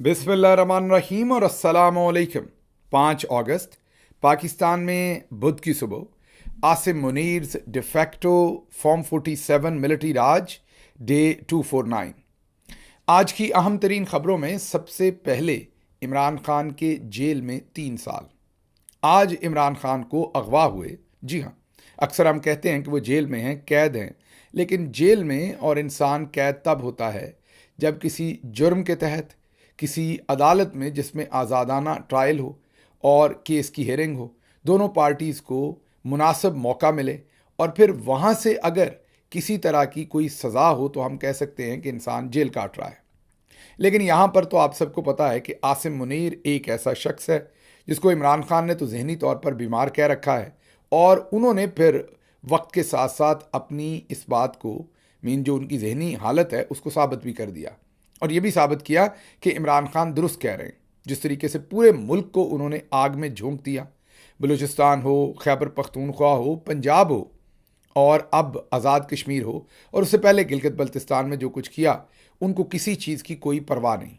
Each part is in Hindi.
बिस्मिल्लाहिर्रहमानिर्रहीम और अस्सलामुअलैकुम। 5 अगस्त पाकिस्तान में बुध की सुबह आसिम मुनीर्स डिफेक्टो फॉर्म 47 मिलिट्री राज डे 249। आज की अहम तरीन खबरों में सबसे पहले इमरान खान के जेल में 3 साल। आज इमरान खान को अगवा हुए। जी हाँ, अक्सर हम कहते हैं कि वो जेल में हैं, कैद हैं, लेकिन जेल में और इंसान कैद तब होता है जब किसी जुर्म के तहत किसी अदालत में जिसमें आज़ादाना ट्रायल हो और केस की हेयरिंग हो, दोनों पार्टीज़ को मुनासिब मौका मिले और फिर वहाँ से अगर किसी तरह की कोई सज़ा हो तो हम कह सकते हैं कि इंसान जेल काट रहा है। लेकिन यहाँ पर तो आप सबको पता है कि आसिम मुनीर एक ऐसा शख्स है जिसको इमरान खान ने तो जहनी तौर पर बीमार कह रखा है और उन्होंने फिर वक्त के साथ साथ अपनी इस बात को जो उनकी जहनी हालत है उसको साबित भी कर दिया और ये भी साबित किया कि इमरान खान दुरुस्त कह रहे हैं। जिस तरीके से पूरे मुल्क को उन्होंने आग में झोंक दिया, बलूचिस्तान हो, खैबर पख्तूनख्वा हो, पंजाब हो और अब आज़ाद कश्मीर हो और उससे पहले गिलगित बल्तिस्तान में जो कुछ किया, उनको किसी चीज़ की कोई परवाह नहीं।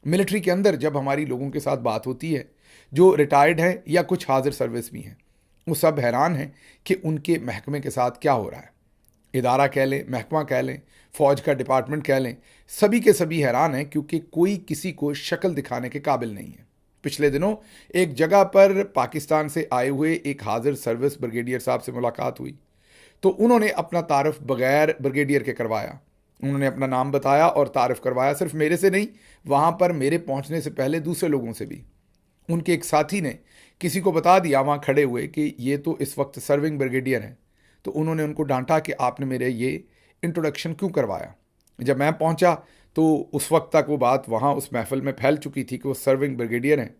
मिलिट्री के अंदर जब हमारी लोगों के साथ बात होती है जो रिटायर्ड हैं या कुछ हाजिर सर्विस भी हैं, वो सब हैरान हैं कि उनके महकमे के साथ क्या हो रहा है। इदारा कह लें, महकमा कह लें, फ़ौज का डिपार्टमेंट कह लें, सभी के सभी हैरान हैं क्योंकि कोई किसी को शक्ल दिखाने के काबिल नहीं है। पिछले दिनों एक जगह पर पाकिस्तान से आए हुए एक हाजिर सर्विस ब्रिगेडियर साहब से मुलाकात हुई तो उन्होंने अपना तारफ़ बगैर ब्रिगेडियर के करवाया। उन्होंने अपना नाम बताया और तारफ़ करवाया, सिर्फ मेरे से नहीं, वहाँ पर मेरे पहुँचने से पहले दूसरे लोगों से भी। उनके एक साथी ने किसी को बता दिया वहाँ खड़े हुए कि ये तो इस वक्त सर्विंग ब्रिगेडियर हैं, तो उन्होंने उनको डांटा कि आपने मेरे ये इंट्रोडक्शन क्यों करवाया। जब मैं पहुंचा तो उस वक्त तक वो बात वहाँ उस महफिल में फैल चुकी थी कि वो सर्विंग ब्रिगेडियर हैं।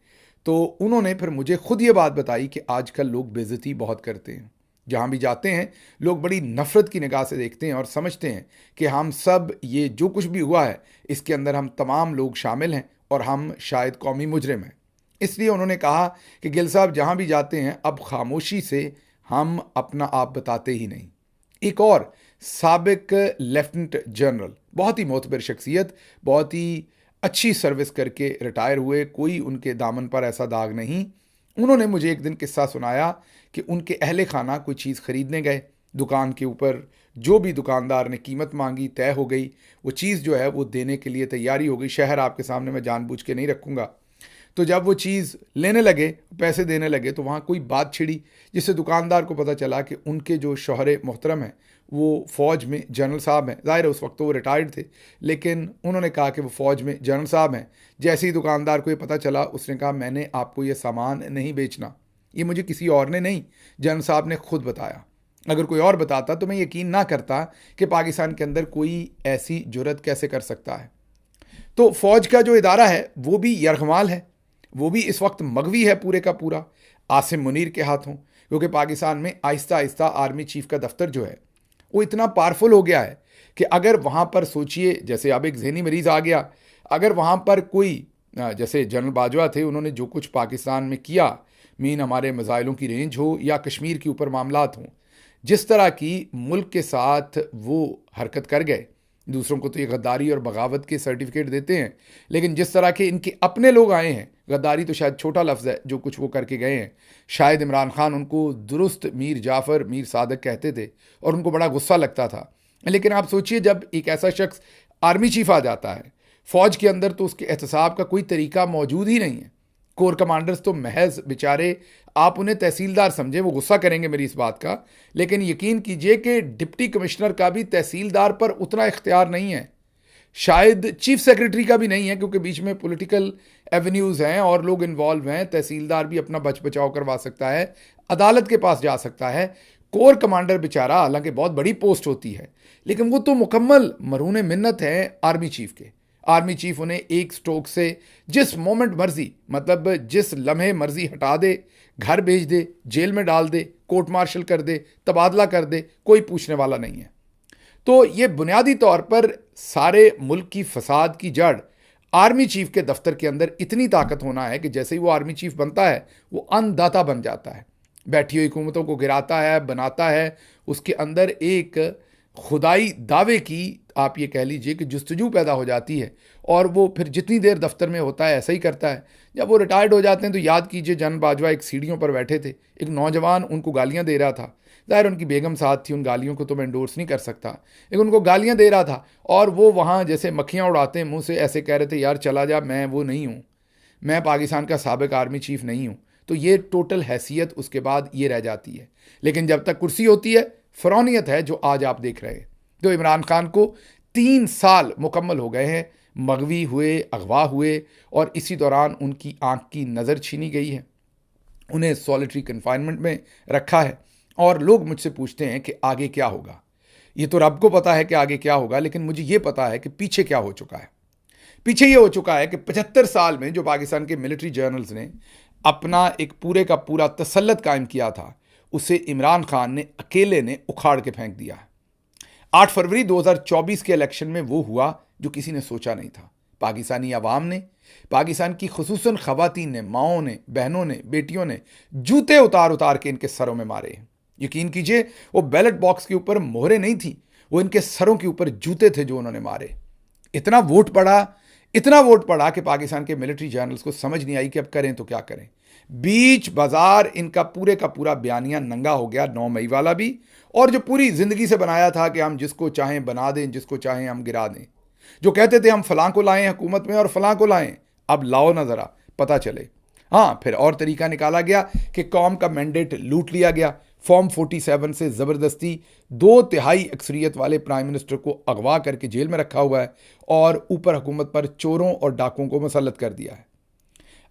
तो उन्होंने फिर मुझे खुद ये बात बताई कि आजकल लोग बेइज्जती बहुत करते हैं, जहाँ भी जाते हैं लोग बड़ी नफ़रत की निगाह से देखते हैं और समझते हैं कि हम सब ये जो कुछ भी हुआ है इसके अंदर हम तमाम लोग शामिल हैं और हम शायद कौमी मुजरिम हैं। इसलिए उन्होंने कहा कि गिल साहब जहाँ भी जाते हैं अब खामोशी से हम अपना आप बताते ही नहीं। एक और साबिक लेफ्टिनेंट जनरल, बहुत ही मोतबर शख्सियत, बहुत ही अच्छी सर्विस करके रिटायर हुए, कोई उनके दामन पर ऐसा दाग नहीं। उन्होंने मुझे एक दिन किस्सा सुनाया कि उनके अहले खाना कोई चीज़ ख़रीदने गए, दुकान के ऊपर जो भी दुकानदार ने कीमत मांगी तय हो गई, वो चीज़ जो है वो देने के लिए तैयारी हो गई। शहर आपके सामने मैं जानबूझ के नहीं रखूँगा। तो जब वो चीज़ लेने लगे, पैसे देने लगे, तो वहाँ कोई बात छिड़ी जिससे दुकानदार को पता चला कि उनके जो शौहरे मोहतरम हैं वो फ़ौज में जनरल साहब हैं। ज़ाहिर है उस वक्त तो वो रिटायर्ड थे, लेकिन उन्होंने कहा कि वो फ़ौज में जनरल साहब हैं। जैसे ही दुकानदार को ये पता चला उसने कहा मैंने आपको ये सामान नहीं बेचना, ये मुझे किसी और ने नहीं, जनरल साहब ने खुद बताया। अगर कोई और बताता तो मैं यकीन ना करता कि पाकिस्तान के अंदर कोई ऐसी जुर्रत कैसे कर सकता है। तो फ़ौज का जो इदारा है वो भी यरगमाल है, वो भी इस वक्त मगवी है पूरे का पूरा आसिम मुनीर के हाथों, क्योंकि पाकिस्तान में आहिस्ता आहिस्ता आर्मी चीफ का दफ्तर जो है वो इतना पावरफुल हो गया है कि अगर वहाँ पर सोचिए, जैसे अब एक जहनी मरीज़ आ गया, अगर वहाँ पर कोई जैसे जनरल बाजवा थे, उन्होंने जो कुछ पाकिस्तान में किया, हमारे मिसाइलों की रेंज हो या कश्मीर के ऊपर मामलात हों, जिस तरह की मुल्क के साथ वो हरकत कर गए, दूसरों को तो ये गद्दारी और बगावत के सर्टिफिकेट देते हैं, लेकिन जिस तरह के इनके अपने लोग आए हैं, गद्दारी तो शायद छोटा लफ्ज़ है, जो कुछ वो करके गए हैं, शायद इमरान खान उनको दुरुस्त मीर जाफ़र, मीर सादक कहते थे और उनको बड़ा गुस्सा लगता था। लेकिन आप सोचिए जब एक ऐसा शख्स आर्मी चीफ आ जाता है फ़ौज के अंदर तो उसके एहतसाब का कोई तरीका मौजूद ही नहीं है। कोर कमांडर्स तो महज बेचारे, आप उन्हें तहसीलदार समझें, वो गुस्सा करेंगे मेरी इस बात का, लेकिन यकीन कीजिए कि डिप्टी कमिश्नर का भी तहसीलदार पर उतना इख्तियार नहीं है, शायद चीफ सेक्रेटरी का भी नहीं है, क्योंकि बीच में पॉलिटिकल एवेन्यूज़ हैं और लोग इन्वॉल्व हैं। तहसीलदार भी अपना बच बचाव करवा सकता है, अदालत के पास जा सकता है। कोर कमांडर बेचारा, हालांकि बहुत बड़ी पोस्ट होती है, लेकिन वो तो मुकम्मल मरहून मिन्नत है आर्मी चीफ के। आर्मी चीफ उन्हें एक स्ट्रोक से जिस मोमेंट मर्जी, मतलब जिस लम्हे मर्जी हटा दे, घर भेज दे, जेल में डाल दे, कोर्ट मार्शल कर दे, तबादला कर दे, कोई पूछने वाला नहीं है। तो ये बुनियादी तौर पर सारे मुल्क की फसाद की जड़ आर्मी चीफ के दफ्तर के अंदर इतनी ताकत होना है कि जैसे ही वो आर्मी चीफ बनता है वो अन्नदाता बन जाता है, बैठी हुई हुकूमतों को गिराता है, बनाता है। उसके अंदर एक खुदाई दावे की आप ये कह लीजिए कि जुस्तजू पैदा हो जाती है, और वो फिर जितनी देर दफ्तर में होता है ऐसा ही करता है। जब वो रिटायर्ड हो जाते हैं तो याद कीजिए जनरल बाजवा एक सीढ़ियों पर बैठे थे, एक नौजवान उनको गालियां दे रहा था। ज़ाहिर उनकी बेगम साथ थी, उन गालियों को तो मैं एंडोर्स नहीं कर सकता, लेकिन उनको गालियां दे रहा था और वो वहाँ जैसे मक्खियाँ उड़ाते हैं मुँह से, ऐसे कह रहे थे यार चला जा, मैं वो नहीं हूँ, मैं पाकिस्तान का साबिक आर्मी चीफ नहीं हूँ। तो ये टोटल हैसियत उसके बाद ये रह जाती है। लेकिन जब तक कुर्सी होती है, फ़रौनियत है जो आज आप देख रहे हैं। तो इमरान खान को 3 साल मुकम्मल हो गए हैं, मगवी हुए, अगवा हुए, और इसी दौरान उनकी आंख की नज़र छीनी गई है, उन्हें सॉलिटरी कन्फाइनमेंट में रखा है। और लोग मुझसे पूछते हैं कि आगे क्या होगा। ये तो रब को पता है कि आगे क्या होगा, लेकिन मुझे ये पता है कि पीछे क्या हो चुका है। पीछे ये हो चुका है कि 75 साल में जो पाकिस्तान के मिलिट्री जर्नल्स ने अपना एक पूरे का पूरा तसल्लुत कायम किया था, उसे इमरान खान ने अकेले ने उखाड़ के फेंक दिया है। 8 फरवरी 2024 के इलेक्शन में वो हुआ जो किसी ने सोचा नहीं था। पाकिस्तानी अवाम ने, पाकिस्तान की खुसूसन ख़वातीन ने, माओं ने, बहनों ने, बेटियों ने जूते उतार उतार के इनके सरों में मारे। यकीन कीजिए वो बैलेट बॉक्स के ऊपर मोहरें नहीं थी, वो इनके सरों के ऊपर जूते थे जो उन्होंने मारे। इतना वोट पड़ा कि पाकिस्तान के मिलिट्री जर्नल्स को समझ नहीं आई कि अब करें तो क्या करें। बीच बाजार इनका पूरे का पूरा बयानिया नंगा हो गया, 9 मई वाला भी, और जो पूरी जिंदगी से बनाया था कि हम जिसको चाहें बना दें, जिसको चाहें हम गिरा दें। जो कहते थे हम फलां को लाएं हुकूमत में और फलां को लाएं, अब लाओ ना ज़रा पता चले। हाँ, फिर और तरीका निकाला गया कि कौम का मैंडेट लूट लिया गया। फॉर्म 47 से ज़बरदस्ती 2/3 अक्सरियत वाले प्राइम मिनिस्टर को अगवा करके जेल में रखा हुआ है, और ऊपर हुकूमत पर चोरों और डाकुओं को मुसल्लत कर दिया है।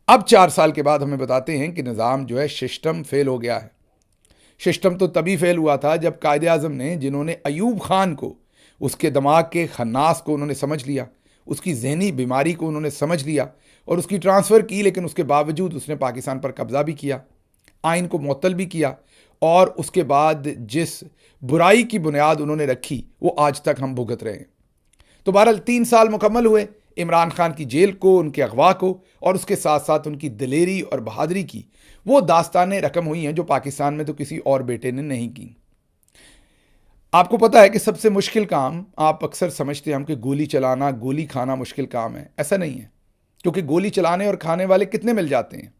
अब 4 साल के बाद हमें बताते हैं कि निज़ाम जो है, सिस्टम फेल हो गया है। सिस्टम तो तभी फेल हुआ था जब कायदे आज़म ने, जिन्होंने अयूब खान को, उसके दिमाग के खन्नास को उन्होंने समझ लिया, उसकी जहनी बीमारी को उन्होंने समझ लिया और उसकी ट्रांसफ़र की, लेकिन उसके बावजूद उसने पाकिस्तान पर कब्ज़ा भी किया, आइन को मुअत्तल भी किया, और उसके बाद जिस बुराई की बुनियाद उन्होंने रखी वो आज तक हम भुगत रहे हैं। तो बहरहाल 3 साल मुकम्मल हुए इमरान खान की जेल को, उनके अगवा को, और उसके साथ साथ उनकी दिलेरी और बहादुरी की वो दास्तानें रकम हुई हैं जो पाकिस्तान में तो किसी और बेटे ने नहीं की। आपको पता है कि सबसे मुश्किल काम, आप अक्सर समझते हैं हम कि गोली चलाना, गोली खाना मुश्किल काम है। ऐसा नहीं है, क्योंकि गोली चलाने और खाने वाले कितने मिल जाते हैं।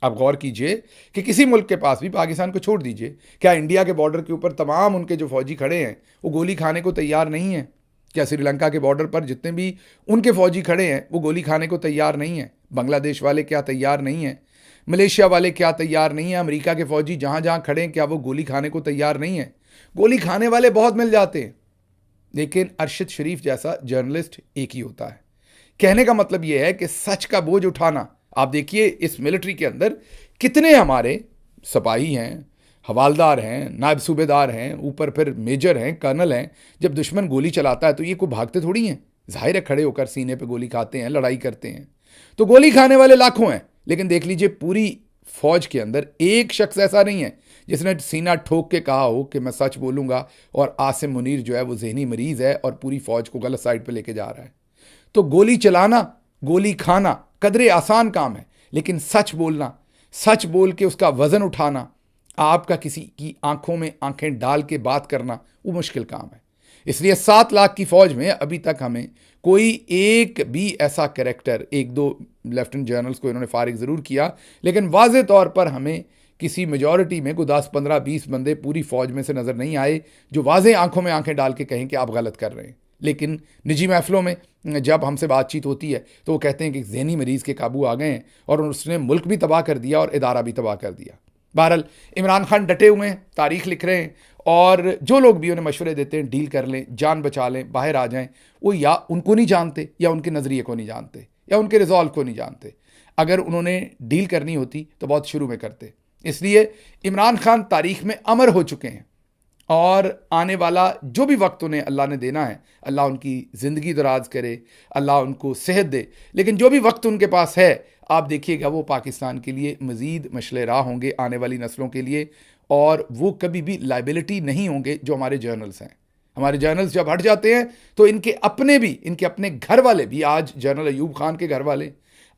आप गौर कीजिए कि किसी मुल्क के पास भी, पाकिस्तान को छोड़ दीजिए, क्या इंडिया के बॉर्डर के ऊपर तमाम उनके जो फौजी खड़े हैं वो गोली खाने को तैयार नहीं है? क्या श्रीलंका के बॉर्डर पर जितने भी उनके फौजी खड़े हैं वो गोली खाने को तैयार नहीं है? बांग्लादेश वाले क्या तैयार नहीं हैं? मलेशिया वाले क्या तैयार नहीं हैं? अमेरिका के फौजी जहाँ जहाँ खड़े हैं, क्या वो गोली खाने को तैयार नहीं है? गोली खाने वाले बहुत मिल जाते हैं, लेकिन अरशद शरीफ जैसा जर्नलिस्ट एक ही होता है। कहने का मतलब यह है कि सच का बोझ उठाना, आप देखिए इस मिलिट्री के अंदर कितने हमारे सिपाही हैं, हवालदार हैं, नायब सूबेदार हैं, ऊपर फिर मेजर हैं, कर्नल हैं। जब दुश्मन गोली चलाता है तो ये कोई भागते थोड़ी हैं, जाहिर है खड़े होकर सीने पे गोली खाते हैं, लड़ाई करते हैं। तो गोली खाने वाले लाखों हैं, लेकिन देख लीजिए पूरी फौज के अंदर एक शख्स ऐसा नहीं है जिसने सीना ठोक के कहा हो कि मैं सच बोलूँगा, और आसिम मुनीर जो है वो जहनी मरीज़ है और पूरी फौज को गलत साइड पर लेके जा रहा है। तो गोली चलाना, गोली खाना कदरे आसान काम है, लेकिन सच बोलना, सच बोल के उसका वज़न उठाना, आपका किसी की आंखों में आंखें डाल के बात करना, वो मुश्किल काम है। इसलिए 7 लाख की फ़ौज में अभी तक हमें कोई एक भी ऐसा कैरेक्टर, 1-2 लेफ्टिनेंट जनरल्स को इन्होंने फारिग ज़रूर किया, लेकिन वाज़े तौर पर हमें किसी मेजॉरिटी में कोई 10, 15, 20 बंदे पूरी फ़ौज में से नज़र नहीं आए जो वाज़े आंखों में आंखें डाल के कहें कि आप गलत कर रहे हैं। लेकिन निजी महफिलों में जब हमसे बातचीत होती है तो वो कहते हैं कि जहनी मरीज़ के काबू आ गए हैं और उसने मुल्क भी तबाह कर दिया और इदारा भी तबाह कर दिया। बहरहाल इमरान खान डटे हुए हैं, तारीख लिख रहे हैं, और जो लोग भी उन्हें मशवरे देते हैं डील कर लें, जान बचा लें, बाहर आ जाएं, वो या उनको नहीं जानते, या उनके नज़रिए को नहीं जानते, या उनके रिजॉल्व को नहीं जानते। अगर उन्होंने डील करनी होती तो बहुत शुरू में करते। इसलिए इमरान खान तारीख में अमर हो चुके हैं, और आने वाला जो भी वक्त उन्हें अल्लाह ने देना है, अल्लाह उनकी ज़िंदगी दराज करे, अल्लाह उनको सेहत दे, लेकिन जो भी वक्त उनके पास है, आप देखिएगा वो पाकिस्तान के लिए मज़ीद मशले राह होंगे आने वाली नस्लों के लिए, और वो कभी भी लाइबिलिटी नहीं होंगे जो हमारे जर्नल्स हैं। हमारे जर्नल्स जब हट जाते हैं तो इनके अपने घर वाले भी, आज जनरल अयूब खान के घर वाले,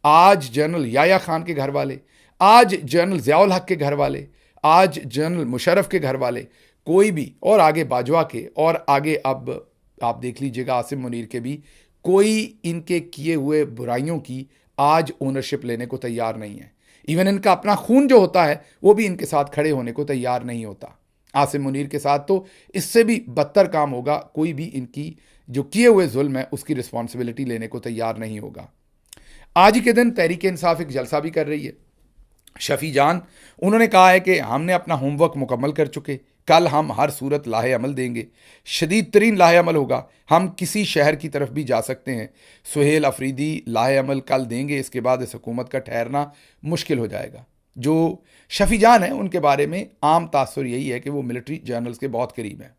आज जनरल याया खान के घर वाले, आज जनरल ज़ियाउल हक के घर वाले, आज जनरल मुशर्रफ के घर वाले, कोई भी, और आगे बाजवा के, और आगे अब आप देख लीजिएगा आसिम मुनीर के भी कोई इनके किए हुए बुराइयों की आज ओनरशिप लेने को तैयार नहीं है। इवन इनका अपना खून जो होता है वो भी इनके साथ खड़े होने को तैयार नहीं होता। आसिम मुनीर के साथ तो इससे भी बदतर काम होगा, कोई भी इनकी जो किए हुए जुल्म है उसकी रिस्पॉन्सिबिलिटी लेने को तैयार नहीं होगा। आज ही के दिन तहरीक इंसाफ एक जलसा भी कर रही है। शफी जान उन्होंने कहा है कि हमने अपना होमवर्क मुकम्मल कर चुके, कल हम हर सूरत लाहे अमल देंगे, शदीद तरीन लाहे अमल होगा, हम किसी शहर की तरफ भी जा सकते हैं। सुहेल अफरीदी लाहे अमल कल देंगे, इसके बाद इस हुकूमत का ठहरना मुश्किल हो जाएगा। जो शफी जान है उनके बारे में आम तासुर यही है कि वो मिलिट्री जर्नल्स के बहुत करीब हैं।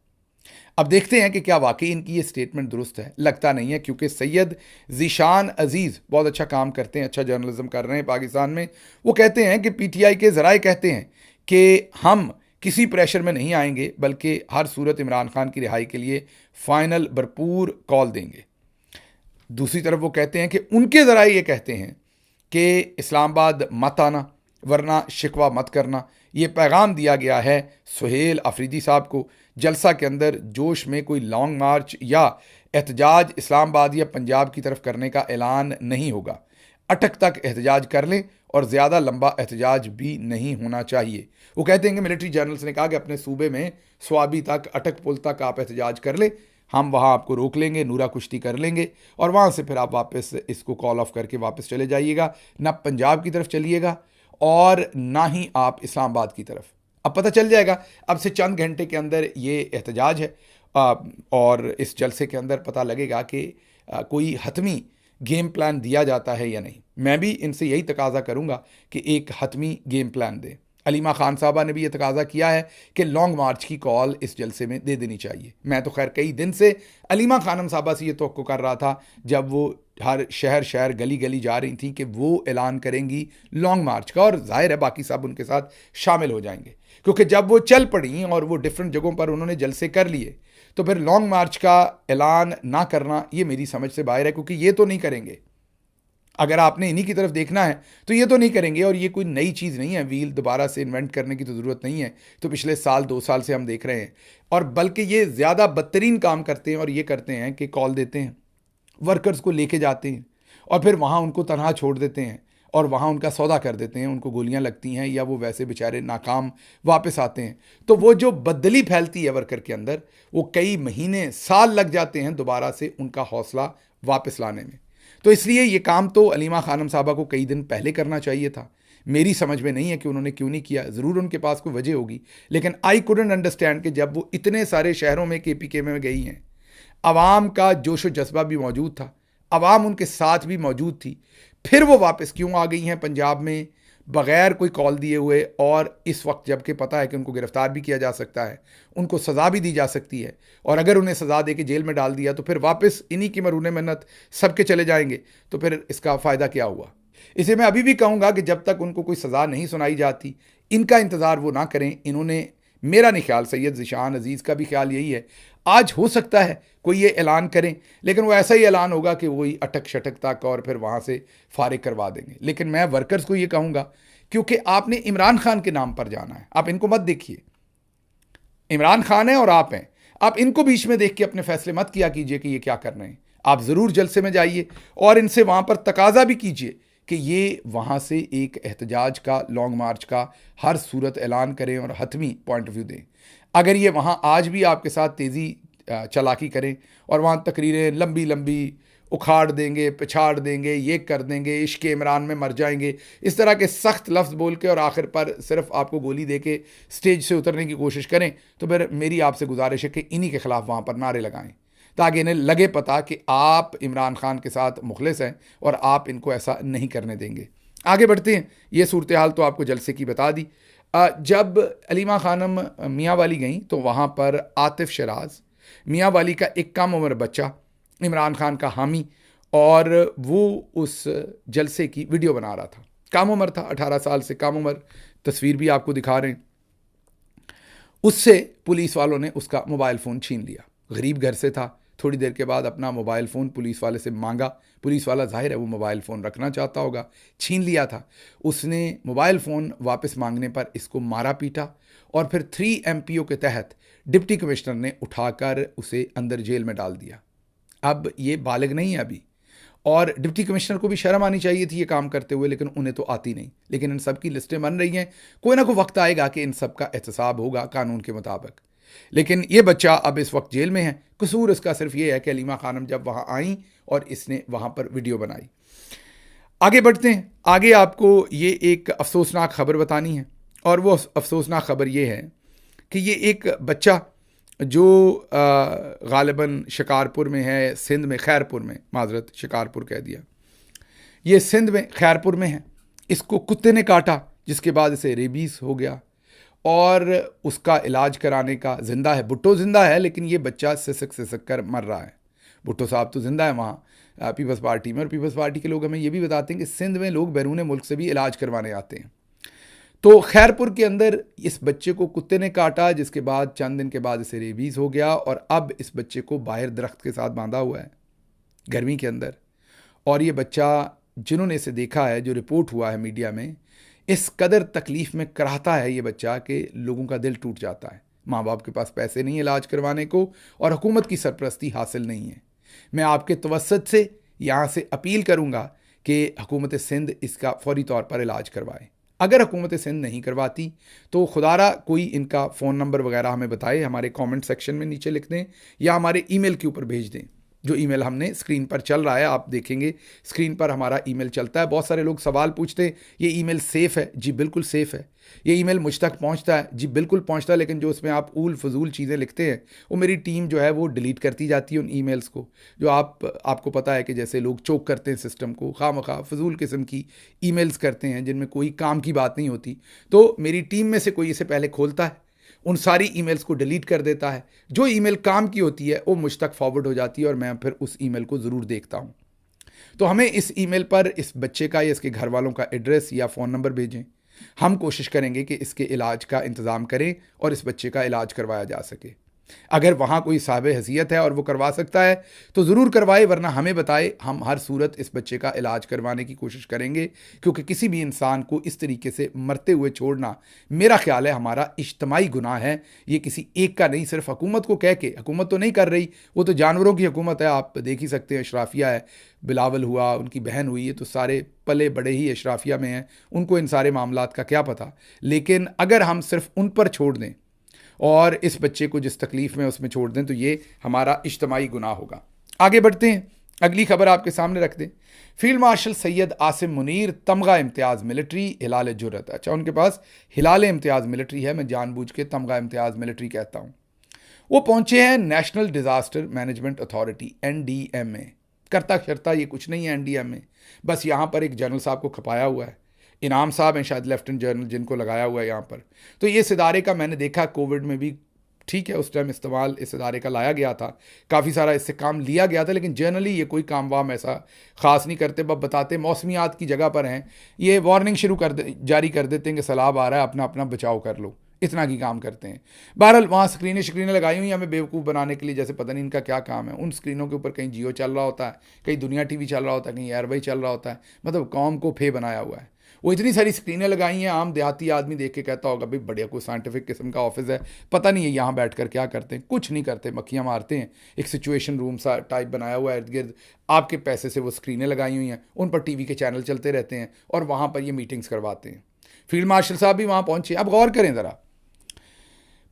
अब देखते हैं कि क्या वाकई इनकी ये स्टेटमेंट दुरुस्त है। लगता नहीं है, क्योंकि सैयद ज़ीशान अजीज़ बहुत अच्छा काम करते हैं, अच्छा जर्नलिज्म कर रहे हैं पाकिस्तान में। वो कहते हैं कि पीटीआई के ज़राए कहते हैं कि हम किसी प्रेशर में नहीं आएंगे, बल्कि हर सूरत इमरान खान की रिहाई के लिए फ़ाइनल भरपूर कॉल देंगे। दूसरी तरफ वो कहते हैं कि उनके ज़राए ये कहते हैं कि इस्लामाबाद मत आना, वरना शिकवा मत करना। ये पैगाम दिया गया है सुहेल अफरीदी साहब को। जलसा के अंदर जोश में कोई लॉन्ग मार्च या एहतजाज इस्लामाबाद या पंजाब की तरफ करने का ऐलान नहीं होगा। अटक तक एहतजाज कर लें और ज़्यादा लंबा एहतजाज भी नहीं होना चाहिए। वो कहते हैं कि मिलिट्री जर्नल्स ने कहा कि अपने सूबे में स्वाबी तक, अटक पुल तक आप एहतजाज कर लें, हम वहाँ आपको रोक लेंगे, नूरा कुश्ती कर लेंगे और वहाँ से फिर आप वापस इसको कॉल ऑफ करके वापस चले जाइएगा। ना पंजाब की तरफ चलिएगा और ना ही आप इस्लामाबाद की तरफ। अब पता चल जाएगा, अब से चंद घंटे के अंदर ये एहतजाज है और इस जलसे के अंदर पता लगेगा कि कोई हतमी गेम प्लान दिया जाता है या नहीं। मैं भी इनसे यही तकाजा करूँगा कि एक हतमी गेम प्लान दें। अलीमा खान साहबा ने भी ये तकाजा किया है कि लॉन्ग मार्च की कॉल इस जलसे में दे देनी चाहिए। मैं तो खैर कई दिन से अलीमा खानम साहबा से ये तवक्को कर रहा था, जब वो हर शहर शहर गली गली जा रही थी, कि वो ऐलान करेंगी लॉन्ग मार्च का, और जाहिर है बाकी सब उनके साथ शामिल हो जाएंगे। क्योंकि जब वो चल पड़ी और वो डिफरेंट जगहों पर उन्होंने जलसे कर लिए, तो फिर लॉन्ग मार्च का ऐलान ना करना ये मेरी समझ से बाहर है। क्योंकि ये तो नहीं करेंगे, अगर आपने इन्हीं की तरफ देखना है तो ये तो नहीं करेंगे, और ये कोई नई चीज़ नहीं है, व्हील दोबारा से इन्वेंट करने की तो ज़रूरत नहीं है। तो पिछले साल 2 साल से हम देख रहे हैं, और बल्कि ये ज़्यादा बदतरीन काम करते हैं और ये करते हैं कि कॉल देते हैं, वर्कर्स को लेके जाते हैं और फिर वहाँ उनको तनहा छोड़ देते हैं और वहाँ उनका सौदा कर देते हैं, उनको गोलियां लगती हैं या वो वैसे बेचारे नाकाम वापस आते हैं। तो वो जो बदली फैलती है वर्कर के अंदर, वो कई महीने साल लग जाते हैं दोबारा से उनका हौसला वापस लाने में। तो इसलिए ये काम तो अलीमा खानम साहबा को कई दिन पहले करना चाहिए था। मेरी समझ में नहीं है कि उन्होंने क्यों नहीं किया, ज़रूर उनके पास कोई वजह होगी, लेकिन आई कुडंट अंडरस्टैंड कि जब वो इतने सारे शहरों में KPK में गई हैं, अवाम का जोश व जज्बा भी मौजूद था, अवाम उनके साथ भी मौजूद थी, फिर वो वापस क्यों आ गई हैं पंजाब में बग़ैर कोई कॉल दिए हुए। और इस वक्त जबकि पता है कि उनको गिरफ़्तार भी किया जा सकता है, उनको सज़ा भी दी जा सकती है, और अगर उन्हें सज़ा दे के जेल में डाल दिया तो फिर वापस इन्हीं की मरूने मिन्नत सबके चले जाएंगे, तो फिर इसका फ़ायदा क्या हुआ। इसे मैं अभी भी कहूँगा कि जब तक उनको कोई सज़ा नहीं सुनाई जाती, इनका इंतज़ार वो ना करें। इन्होंने, मेरा नहीं ख्याल, सैयद ज़ीशान अजीज़ का भी ख्याल यही है, आज हो सकता है कोई ये ऐलान करें, लेकिन वो ऐसा ही ऐलान होगा कि वही अटक शटक तक और फिर वहाँ से फारिग करवा देंगे। लेकिन मैं वर्कर्स को ये कहूँगा, क्योंकि आपने इमरान खान के नाम पर जाना है, आप इनको मत देखिए। इमरान खान है और आप हैं, आप इनको बीच में देख के अपने फैसले मत किया कीजिए कि ये क्या कर रहे हैं। आप ज़रूर जलसे में जाइए और इनसे वहाँ पर तकाजा भी कीजिए कि ये वहाँ से एक एहतजाज का, लॉन्ग मार्च का हर सूरत ऐलान करें और हतमी पॉइंट ऑफ व्यू दें। अगर ये वहाँ आज भी आपके साथ तेज़ी चालाकी करें और वहाँ तकरीरें लंबी लंबी उखाड़ देंगे, पिछाड़ देंगे, ये कर देंगे, इश्क इमरान में मर जाएंगे, इस तरह के सख्त लफ्ज़ बोल के और आखिर पर सिर्फ आपको गोली दे के स्टेज से उतरने की कोशिश करें, तो फिर मेरी आपसे गुजारिश है कि इन्हीं के ख़िलाफ़ वहाँ पर नारे लगाएं, ताकि इन्हें लगे पता कि आप इमरान खान के साथ मुखलिस हैं और आप इनको ऐसा नहीं करने देंगे। आगे बढ़ते हैं। ये सूरत हाल तो आपको जलसे की बता दी। जब अलीमा खानम मियाँ वाली गई तो वहाँ पर आतिफ शराज, मियाँ वाली का एक कम उम्र बच्चा, इमरान खान का हामी, और वो उस जलसे की वीडियो बना रहा था। कम उम्र था, 18 साल से कम उम्र, तस्वीर भी आपको दिखा रहे हैं। उससे पुलिस वालों ने उसका मोबाइल फ़ोन छीन लिया। गरीब घर से था थोड़ी देर के बाद अपना मोबाइल फ़ोन पुलिस वाले से मांगा। पुलिस वाला जाहिर है वो मोबाइल फ़ोन रखना चाहता होगा, छीन लिया था। उसने मोबाइल फ़ोन वापस मांगने पर इसको मारा पीटा और फिर 3 MPO के तहत डिप्टी कमिश्नर ने उठाकर उसे अंदर जेल में डाल दिया। अब ये बालिग नहीं है अभी, और डिप्टी कमिश्नर को भी शर्म आनी चाहिए थी ये काम करते हुए, लेकिन उन्हें तो आती नहीं। लेकिन इन सब की लिस्टें बन रही हैं, कोई ना कोई वक्त आएगा कि इन सब का एहतसाब होगा कानून के मुताबिक। लेकिन ये बच्चा अब इस वक्त जेल में है। कसूर इसका सिर्फ ये है कि अलीमा खानम जब वहाँ आई और इसने वहाँ पर वीडियो बनाई। आगे बढ़ते हैं। आगे आपको ये एक अफसोसनाक खबर बतानी है, और वो अफसोसनाक खबर ये है कि ये एक बच्चा जो गालिबन शिकारपुर में है, सिंध में, खैरपुर में, माजरत शिकारपुर कह दिया, ये सिंध में खैरपुर में है। इसको कुत्ते ने काटा जिसके बाद इसे रेबीज हो गया और उसका इलाज कराने का, जिंदा है, भुट्टो जिंदा है, लेकिन ये बच्चा सिसक कर मर रहा है। भुट्टो साहब तो जिंदा है वहाँ पीपल्स पार्टी में, और पीपल्स पार्टी के लोग हमें ये भी बताते हैं कि सिंध में लोग बैरून मुल्क से भी इलाज करवाने आते हैं। तो खैरपुर के अंदर इस बच्चे को कुत्ते ने काटा, जिसके बाद चंद दिन के बाद इसे रेबीज हो गया, और अब इस बच्चे को बाहर दरख्त के साथ बांधा हुआ है गर्मी के अंदर। और ये बच्चा, जिन्होंने इसे देखा है, जो रिपोर्ट हुआ है मीडिया में, इस कदर तकलीफ़ में कराहता है ये बच्चा कि लोगों का दिल टूट जाता है। माँ बाप के पास पैसे नहीं है इलाज करवाने को, और हुकूमत की सरपरस्ती हासिल नहीं है। मैं आपके तवस्सुत से यहाँ से अपील करूँगा कि हुकूमत सिंध इसका फौरी तौर पर इलाज करवाए। अगर हुकूमत सिंध नहीं करवाती तो खुदारा कोई इनका फ़ोन नंबर वगैरह हमें बताए, हमारे कमेंट सेक्शन में नीचे लिख दें या हमारे ईमेल के ऊपर भेज दें। जो ईमेल हमने स्क्रीन पर चल रहा है, आप देखेंगे स्क्रीन पर हमारा ईमेल चलता है। बहुत सारे लोग सवाल पूछते हैं, ये ईमेल सेफ़ है? जी बिल्कुल सेफ़ है। ये ईमेल मुझ तक पहुंचता है? जी बिल्कुल पहुंचता है, लेकिन जो उसमें आप ऊल फजूल चीज़ें लिखते हैं वो मेरी टीम जो है वो डिलीट करती जाती है उन ईमेल्स को। जो आपको पता है कि जैसे लोग चोक करते हैं सिस्टम को, खामखा फजूल किस्म की ईमेल्स करते हैं जिनमें कोई काम की बात नहीं होती, तो मेरी टीम में से कोई इसे पहले खोलता है, उन सारी ईमेल्स को डिलीट कर देता है। जो ईमेल काम की होती है वो मुझ तक फॉरवर्ड हो जाती है और मैं फिर उस ईमेल को ज़रूर देखता हूँ। तो हमें इस ईमेल पर इस बच्चे का या इसके घर वालों का एड्रेस या फ़ोन नंबर भेजें। हम कोशिश करेंगे कि इसके इलाज का इंतज़ाम करें और इस बच्चे का इलाज करवाया जा सके। अगर वहाँ कोई साहिब हैसियत है और वो करवा सकता है तो ज़रूर करवाए, वरना हमें बताए। हम हर सूरत इस बच्चे का इलाज करवाने की कोशिश करेंगे, क्योंकि किसी भी इंसान को इस तरीके से मरते हुए छोड़ना, मेरा ख्याल है, हमारा इज्तमाई गुनाह है। ये किसी एक का नहीं, सिर्फ हुकूमत को कह के, हुकूमत तो नहीं कर रही, वो तो जानवरों की हुकूमत है। आप देख ही सकते हैं, अशराफिया है, बिलावल हुआ, उनकी बहन हुई, ये तो सारे पले बड़े ही अशराफिया में हैं, उनको इन सारे मामलात का क्या पता। लेकिन अगर हम सिर्फ उन पर छोड़ दें और इस बच्चे को जिस तकलीफ़ में उसमें छोड़ दें तो ये हमारा इज्तमाई गुनाह होगा। आगे बढ़ते हैं, अगली खबर आपके सामने रख दें। फील्ड मार्शल सैयद आसिम मुनीर, तमगा इम्तियाज़ मिलिट्री, हिलाल जुर्रत। अच्छा, उनके पास हिलाल इम्तियाज़ मिलिट्री है, मैं जानबूझ के तमगा इम्तियाज़ मिलिट्री कहता हूँ। वो पहुँचे हैं national disaster management authority, NDMA। करता शरता ये कुछ नहीं है NDMA, बस यहाँ पर एक जनरल साहब को खपाया हुआ है। इनाम साहब हैं शायद लेफ्टिनेंट जनरल, जिनको लगाया हुआ है यहाँ पर। तो ये इस इदारे का मैंने देखा कोविड में भी, ठीक है, उस टाइम इस्तेमाल इस इदारे का लाया गया था, काफ़ी सारा इससे काम लिया गया था, लेकिन जनरली ये कोई काम वाम ऐसा ख़ास नहीं करते। बस बताते मौसमियात की जगह पर हैं, ये वार्निंग जारी कर देते हैं कि सैलाब आ रहा है, अपना अपना बचाव कर लो, इतना की काम करते हैं। बहरहाल वहाँ स्क्रीनें लगाई हुई हैं हमें बेवकूफ़ बनाने के लिए, जैसे पता नहीं इनका क्या काम है। उन स्क्रीनों के ऊपर कहीं जियो चल रहा होता है, कहीं दुनिया TV चल रहा होता है, कहीं एयरवाई चल रहा होता है, मतलब कौम को फे बनाया हुआ है। वो इतनी सारी स्क्रीनें लगाई हैं, आम देहाती आदमी देख के कहता होगा भाई बढ़िया कोई साइंटिफिक किस्म का ऑफिस है, पता नहीं है यहाँ बैठ कर क्या करते हैं। कुछ नहीं करते, मक्खियाँ मारते हैं। एक सिचुएशन रूम सा टाइप बनाया हुआ है इर्द गिर्द, आपके पैसे से वो स्क्रीनें लगाई हुई हैं, उन पर TV के चैनल चलते रहते हैं और वहाँ पर ये मीटिंग्स करवाते हैं। फील्ड मार्शल साहब भी वहाँ पहुँचे। अब गौर करें ज़रा,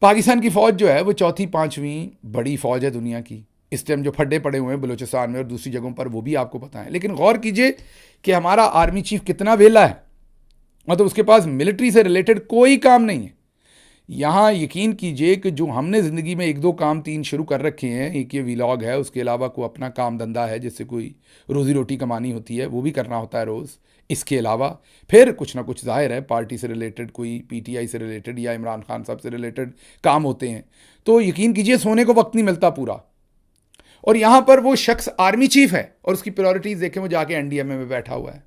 पाकिस्तान की फ़ौज जो है वो 4वीं 5वीं बड़ी फ़ौज है दुनिया की। इस टाइम जो फड्डे पड़े हुए हैं बलूचिस्तान में और दूसरी जगहों पर, वो भी आपको पता है। लेकिन गौर कीजिए कि हमारा आर्मी चीफ कितना वेला है, मतलब उसके पास मिलिट्री से रिलेटेड कोई काम नहीं है। यहाँ यकीन कीजिए कि जो हमने ज़िंदगी में 1-2 काम 3 शुरू कर रखे हैं, एक ये व्लॉग है, उसके अलावा कोई अपना काम धंधा है जिससे कोई रोज़ी रोटी कमानी होती है, वो भी करना होता है रोज़। इसके अलावा फिर कुछ ना कुछ ज़ाहिर है पार्टी से रिलेटेड, कोई PTI से रिलेटेड या इमरान खान साहब से रिलेटेड काम होते हैं। तो यकीन कीजिए सोने को वक्त नहीं मिलता पूरा। और यहाँ पर वो शख्स आर्मी चीफ है और उसकी प्रायोरिटीज़ देखें, वो जाके NDMA में बैठा हुआ है।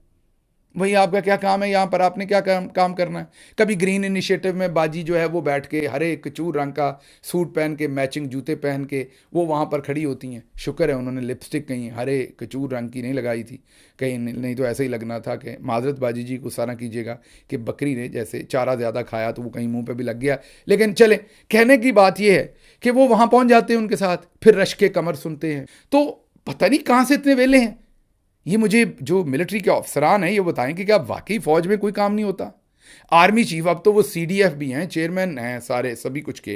वही आपका क्या काम है यहाँ पर, आपने क्या काम करना है। कभी ग्रीन इनिशिएटिव में बाजी जो है वो बैठ के हरे कचूर रंग का सूट पहन के, मैचिंग जूते पहन के वो वहाँ पर खड़ी होती हैं। शुक्र है उन्होंने लिपस्टिक कहीं हरे कचूर रंग की नहीं लगाई थी, कहीं नहीं तो ऐसा ही लगना था कि माजरत बाजी जी, गुस्सा ना कीजिएगा कि बकरी ने जैसे चारा ज़्यादा खाया तो वो कहीं मुँह पर भी लग गया। लेकिन चले, कहने की बात ये है कि वो वहाँ पहुँच जाते हैं उनके साथ, फिर रश के कमर सुनते हैं। तो पता नहीं कहाँ से इतने वेले हैं। ये मुझे जो मिलिट्री के अफसरान हैं ये बताएं कि क्या वाकई फौज में कोई काम नहीं होता। आर्मी चीफ, अब तो वो CDF भी हैं, चेयरमैन हैं सारे सभी कुछ के,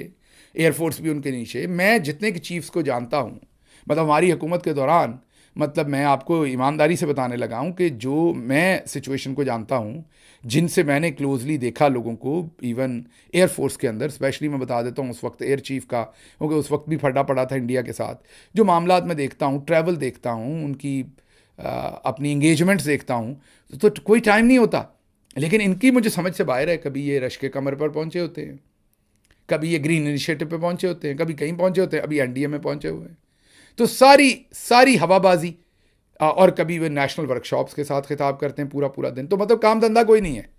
एयरफोर्स भी उनके नीचे। मैं जितने के चीफ्स को जानता हूँ, मतलब हमारी हुकूमत के दौरान, मतलब मैं आपको ईमानदारी से बताने लगा हूँ कि जो मैं सिचुएशन को जानता हूँ, जिनसे मैंने क्लोजली देखा लोगों को, इवन एयरफोर्स के अंदर स्पेशली, मैं बता देता हूँ उस वक्त एयर चीफ का, क्योंकि उस वक्त भी फटा पड़ा था इंडिया के साथ, जो मामला मैं देखता हूँ, ट्रैवल देखता हूँ, उनकी अपनी इंगेजमेंट्स देखता हूँ, तो कोई टाइम नहीं होता। लेकिन इनकी मुझे समझ से बाहर है। कभी ये रश के कमर पर पहुँचे होते हैं, कभी ये ग्रीन इनिशिएटिव पे पहुँचे होते हैं, कभी कहीं पहुँचे होते हैं, अभी NDA में पहुँचे हुए हैं। तो सारी हवाबाजी, और कभी वे नेशनल वर्कशॉप्स के साथ खिताब करते हैं पूरा पूरा दिन। तो मतलब काम धंधा कोई नहीं है,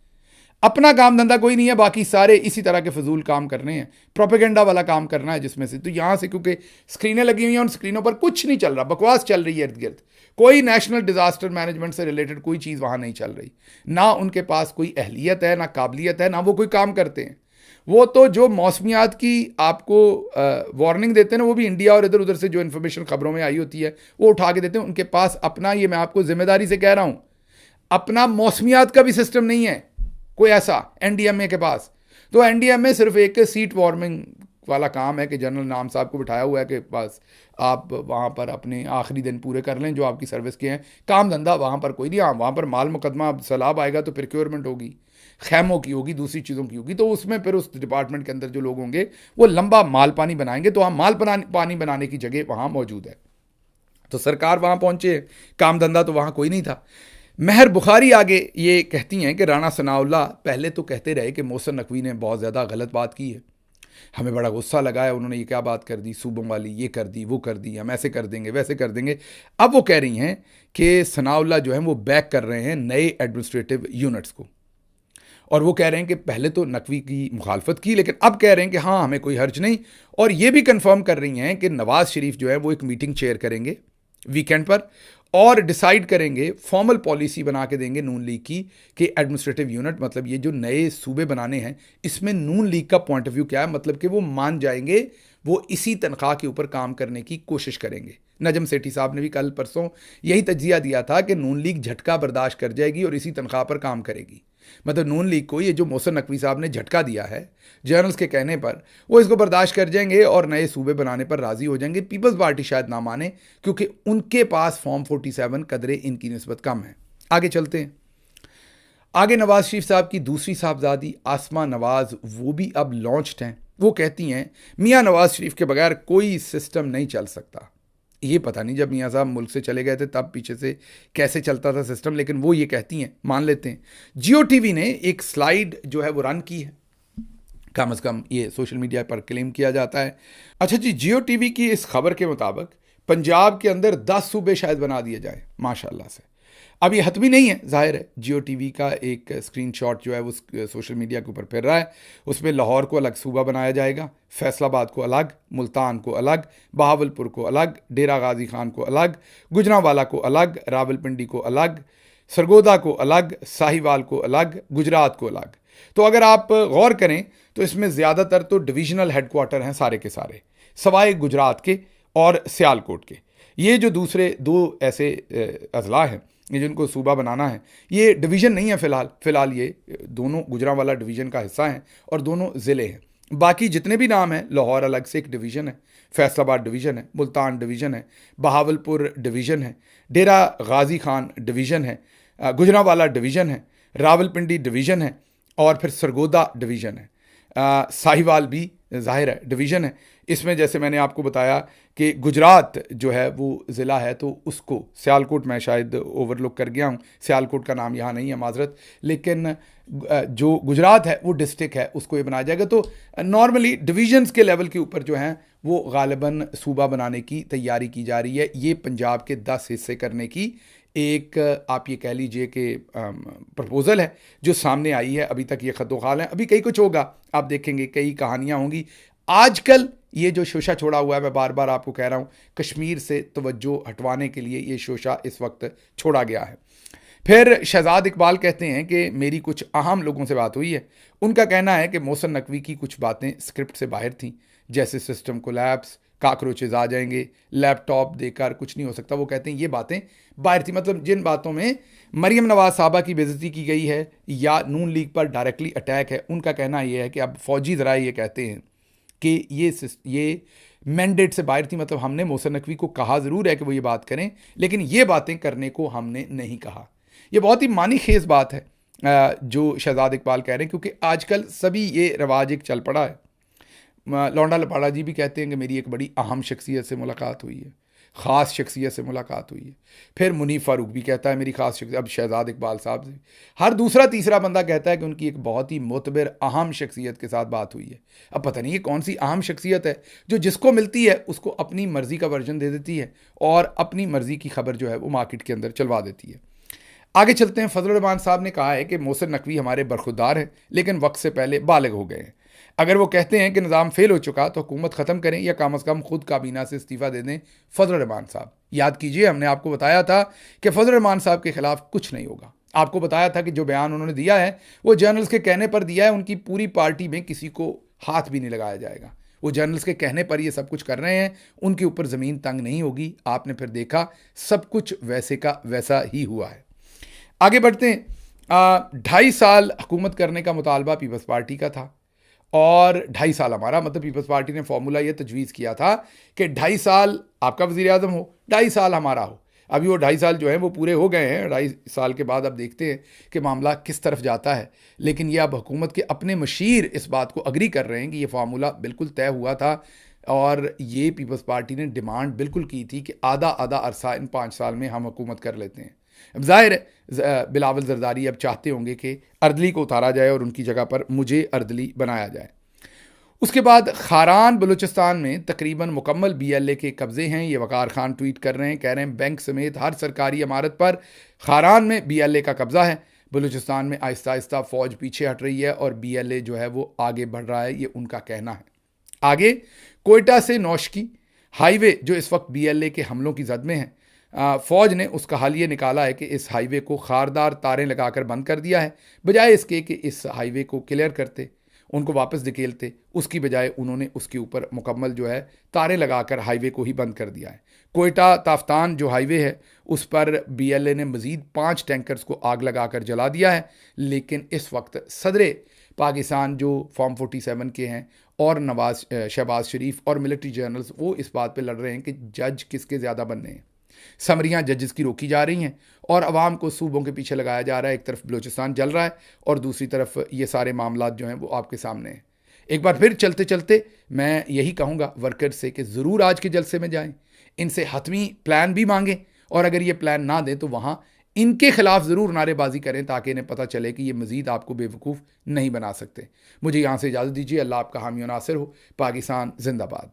अपना काम धंधा कोई नहीं है, बाकी सारे इसी तरह के फजूल काम करने हैं, प्रोपेगेंडा वाला काम करना है जिसमें से। तो यहाँ से क्योंकि स्क्रीनें लगी हुई हैं, उन स्क्रीनों पर कुछ नहीं चल रहा, बकवास चल रही है इर्द गिर्द, कोई नेशनल डिजास्टर मैनेजमेंट से रिलेटेड कोई चीज़ वहाँ नहीं चल रही। ना उनके पास कोई अहलियत है, ना काबिलियत है, ना वो कोई काम करते हैं। वो तो जो मौसमियात की आपको वार्निंग देते हैं ना, वो भी इंडिया और इधर उधर से जो इन्फॉर्मेशन खबरों में आई होती है वो उठा के देते हैं। उनके पास अपना, ये मैं आपको जिम्मेदारी से कह रहा हूँ, अपना मौसमियात का भी सिस्टम नहीं है कोई ऐसा NDMA के पास। तो NDMA सिर्फ एक सीट वार्मिंग वाला काम है कि जनरल नाम साहब को बिठाया हुआ है कि बस आप वहाँ पर अपने आखिरी दिन पूरे कर लें जो आपकी सर्विस के हैं। काम धंधा वहाँ पर कोई नहीं। हाँ, वहाँ पर माल मुकदमा सैलाब आएगा तो प्रिक्योरमेंट होगी, खैमों की होगी, दूसरी चीज़ों की होगी, तो उसमें फिर उस डिपार्टमेंट के अंदर जो लोग होंगे वो लंबा माल पानी बनाएंगे। तो हाँ, माल पानी बनाने की जगह वहाँ मौजूद है। तो सरकार वहाँ पहुँचे, काम धंधा तो वहाँ कोई नहीं था। महर बुखारी आगे ये कहती हैं कि राणा सनाउल्लाह पहले तो कहते रहे कि मोहसिन नकवी ने बहुत ज़्यादा गलत बात की है, हमें बड़ा गुस्सा लगा है, उन्होंने ये क्या बात कर दी, सूबों वाली ये कर दी, वो कर दी, हम ऐसे कर देंगे वैसे कर देंगे। अब वो कह रही हैं कि सनाउल्लाह जो है वो बैक कर रहे हैं नए एडमिनिस्ट्रेटिव यूनिट्स को, और वो कह रहे हैं कि पहले तो नकवी की मुखालफत की, लेकिन अब कह रहे हैं कि हाँ हमें कोई हर्ज नहीं। और ये भी कंफर्म कर रही हैं कि नवाज शरीफ जो है वो एक मीटिंग चेयर करेंगे वीकेंड पर और डिसाइड करेंगे, फॉर्मल पॉलिसी बना के देंगे नून लीग की कि एडमिनिस्ट्रेटिव यूनिट, मतलब ये जो नए सूबे बनाने हैं, इसमें नून लीग का पॉइंट ऑफ व्यू क्या है, मतलब कि वो मान जाएंगे, वो इसी तनख्वाह के ऊपर काम करने की कोशिश करेंगे। नजम सेठी साहब ने भी कल परसों यही तज्जिया दिया था कि नून लीग झटका बर्दाश्त कर जाएगी और इसी तनख्वाह पर काम करेगी। मतलब नून लीग को ये जो मोहसिन नकवी साहब ने झटका दिया है जर्नल्स के कहने पर, वो इसको बर्दाश्त कर जाएंगे और नए सूबे बनाने पर राजी हो जाएंगे। पीपल्स पार्टी शायद ना माने क्योंकि उनके पास फॉर्म 47 कदरे इनकी निस्बत कम है। आगे चलते हैं। आगे नवाज शरीफ साहब की दूसरी साहबजादी आसमा नवाज, वो भी अब लॉन्च्ड हैं। वो कहती हैं मियाँ नवाज शरीफ के बगैर कोई सिस्टम नहीं चल सकता। ये पता नहीं जब मियाँ साहब मुल्क से चले गए थे तब पीछे से कैसे चलता था सिस्टम, लेकिन वो ये कहती हैं, मान लेते हैं। जियो टीवी ने एक स्लाइड जो है वो रन की है, कम से कम ये सोशल मीडिया पर क्लेम किया जाता है। अच्छा जी, जियो टीवी की इस खबर के मुताबिक पंजाब के अंदर 10 सूबे शायद बना दिए जाए माशाल्लाह से। अब ये हतमी नहीं है, जाहिर है। जियो टीवी का एक स्क्रीनशॉट जो है वो सोशल मीडिया के ऊपर फिर रहा है। उसमें लाहौर को अलग सूबा बनाया जाएगा, फैसलाबाद को अलग, मुल्तान को अलग, बहावलपुर को अलग, डेरा गाजी खान को अलग, गुजरांवाला को अलग, रावलपिंडी को अलग, सरगोदा को अलग, साहिवाल को अलग, गुजरात को अलग। तो अगर आप गौर करें तो इसमें ज़्यादातर तो डिविजनल हेडक्वार्टर हैं सारे के सारे, सवाए गुजरात के और सियालकोट के। ये जो दूसरे दो ऐसे अजला हैं ये जिनको सूबा बनाना है, ये डिवीज़न नहीं है फ़िलहाल ये दोनों गुजरांवाला डिवीज़न का हिस्सा हैं और दोनों ज़िले हैं। बाकी जितने भी नाम हैं, लाहौर अलग से एक डिवीज़न है, फैसलाबाद डिवीज़न है, मुल्तान डिवीज़न है, बहावलपुर डिवीज़न है, डेरा गाजी खान डिवीज़न है, गुजरांवाला डिवीज़न है, रावलपिंडी डिवीज़न है और फिर सरगोदा डिवीज़न है। साहिवाल भी ज़ाहिर है डिवीज़न है। इसमें जैसे मैंने आपको बताया कि गुजरात जो है वो ज़िला है, तो उसको सियालकोट मैं शायद ओवरलुक कर गया हूँ, सियालकोट का नाम यहाँ नहीं है, माजरत, लेकिन जो गुजरात है वो डिस्ट्रिक्ट है, उसको ये बनाया जाएगा। तो नॉर्मली डिवीजन्स के लेवल के ऊपर जो हैं वो गालिबन सूबा बनाने की तैयारी की जा रही है। ये पंजाब के 10 हिस्से करने की एक आप ये कह लीजिए कि प्रपोज़ल है जो सामने आई है। अभी तक ये खतोखाल है, अभी कई कुछ होगा, आप देखेंगे कई कहानियाँ होंगी। आजकल ये जो शोशा छोड़ा हुआ है, मैं बार बार आपको कह रहा हूँ, कश्मीर से तवज्जो हटवाने के लिए ये शोशा इस वक्त छोड़ा गया है। फिर शहजाद इकबाल कहते हैं कि मेरी कुछ अहम लोगों से बात हुई है। उनका कहना है कि मोहसिन नकवी की कुछ बातें स्क्रिप्ट से बाहर थीं, जैसे सिस्टम कोलैप्स, काकरोचेज आ जाएंगे, लैपटॉप देकर कुछ नहीं हो सकता। वो कहते हैं ये बातें बाहर थी, मतलब जिन बातों में मरीम नवाज साहबा की बेइज्जती की गई है या नून लीग पर डायरेक्टली अटैक है, उनका कहना यह है कि अब फौजी ज़राए ये कहते हैं कि ये मैंडेट से बाहर थी। मतलब हमने मोहसिन नकवी को कहा ज़रूर है कि वो ये बात करें, लेकिन ये बातें करने को हमने नहीं कहा। ये बहुत ही मानी खेज बात है जो शहजाद इकबाल कह रहे हैं, क्योंकि आजकल सभी ये रवाज एक चल पड़ा है। लौंडा लपाड़ा जी भी कहते हैं कि मेरी एक बड़ी अहम शख्सियत से मुलाकात हुई है, ख़ास शख्सियत से मुलाकात हुई है। फिर मुनीफ फ़ारूक भी कहता है मेरी ख़ास शख्सियत। अब शहजाद इकबाल साहब से हर दूसरा तीसरा बंदा कहता है कि उनकी एक बहुत ही मोतबर अहम शख्सियत के साथ बात हुई है। अब पता नहीं ये कौन सी अहम शख्सियत है जो जिसको मिलती है उसको अपनी मर्ज़ी का वर्जन दे देती है और अपनी मर्ज़ी की खबर जो है वो मार्केट के अंदर चलवा देती है। आगे चलते हैं। फजल रहमान साहब ने कहा है कि मोहसिन नकवी हमारे बरखुरदार हैं, लेकिन वक्त से पहले बालिग हो गए हैं। अगर वो कहते हैं कि निज़ाम फेल हो चुका तो हुकूमत ख़त्म करें या कम अज़ कम खुद काबीना से इस्तीफ़ा दे दें। फजल रहमान साहब, याद कीजिए हमने आपको बताया था कि फजल रहमान साहब के ख़िलाफ़ कुछ नहीं होगा। आपको बताया था कि जो बयान उन्होंने दिया है वो जर्नल्स के कहने पर दिया है, उनकी पूरी पार्टी में किसी को हाथ भी नहीं लगाया जाएगा। वो जर्नल्स के कहने पर ये सब कुछ कर रहे हैं, उनके ऊपर ज़मीन तंग नहीं होगी। आपने फिर देखा सब कुछ वैसे का वैसा ही हुआ है। आगे बढ़ते हैं। 2.5 साल हुकूमत करने का मुतालबा पीपल्स पार्टी का था और 2.5 साल हमारा, मतलब पीपल्स पार्टी ने फॉर्मूला ये तजवीज़ किया था कि 2.5 साल आपका वज़ीर आज़म हो, 2.5 साल हमारा हो। अभी वो 2.5 साल जो है वो पूरे हो गए हैं। 2.5 साल के बाद अब देखते हैं कि मामला किस तरफ जाता है। लेकिन ये अब हुकूमत के अपने मशीर इस बात को अग्री कर रहे हैं कि ये फार्मूला बिल्कुल तय हुआ था और ये पीपल्स पार्टी ने डिमांड बिल्कुल की थी कि आधा आधा अरसा इन 5 साल में हम हुकूमत कर लेते हैं। अब ज़ाहिर है बिलावल ज़रदारी अब चाहते होंगे कि अर्दली को उतारा जाए और उनकी जगह पर मुझे अर्दली बनाया जाए। उसके बाद खारान बलूचिस्तान में तकरीबन मुकम्मल BLA के कब्ज़े हैं। ये वक़ार खान ट्वीट कर रहे हैं, कह रहे हैं बैंक समेत हर सरकारी इमारत पर खारान में BLA का कब्ज़ा है। बलूचिस्तान में आहिस्ता आहिस्ता फ़ौज पीछे हट रही है और BLA जो है वो आगे बढ़ रहा है, ये उनका कहना है। आगे कोयटा से नौशकी हाईवे जो इस वक्त BLA के हमलों की जद में है, फ़ौज ने उसका हल ये निकाला है कि इस हाईवे को खारदार तारें लगाकर बंद कर दिया है। बजाय इसके कि इस हाईवे को क्लियर करते, उनको वापस धकेलते, उसकी बजाय उन्होंने उसके ऊपर मुकम्मल जो है तारें लगाकर हाईवे को ही बंद कर दिया है। कोयटा ताफ्तान जो हाईवे है उस पर BLA ने मज़ीद 5 टैंकर्स को आग लगाकर जला दिया है। लेकिन इस वक्त सदरे पाकिस्तान जो फॉर्म 47 के हैं और शहबाज शरीफ और मिलिट्री जर्नल्स वो इस बात पर लड़ रहे हैं कि जज किसके ज़्यादा बनने हैं। समरियाँ जजेस की रोकी जा रही हैं और अवाम को सूबों के पीछे लगाया जा रहा है। एक तरफ बलूचिस्तान जल रहा है और दूसरी तरफ ये सारे मामला जो हैं वो आपके सामने हैं। एक बार फिर चलते चलते मैं यही कहूँगा वर्कर से कि ज़रूर आज के जलसे में जाएं, इनसे हतमी प्लान भी मांगें और अगर ये प्लान ना दें तो वहाँ इनके खिलाफ ज़रूर नारेबाजी करें ताकि इन्हें पता चले कि ये मज़ीद आपको बेवकूफ़ नहीं बना सकते। मुझे यहाँ से इजाज़त दीजिए। अल्लाह आपका हामी और नासिर हो। पाकिस्तान जिंदाबाद।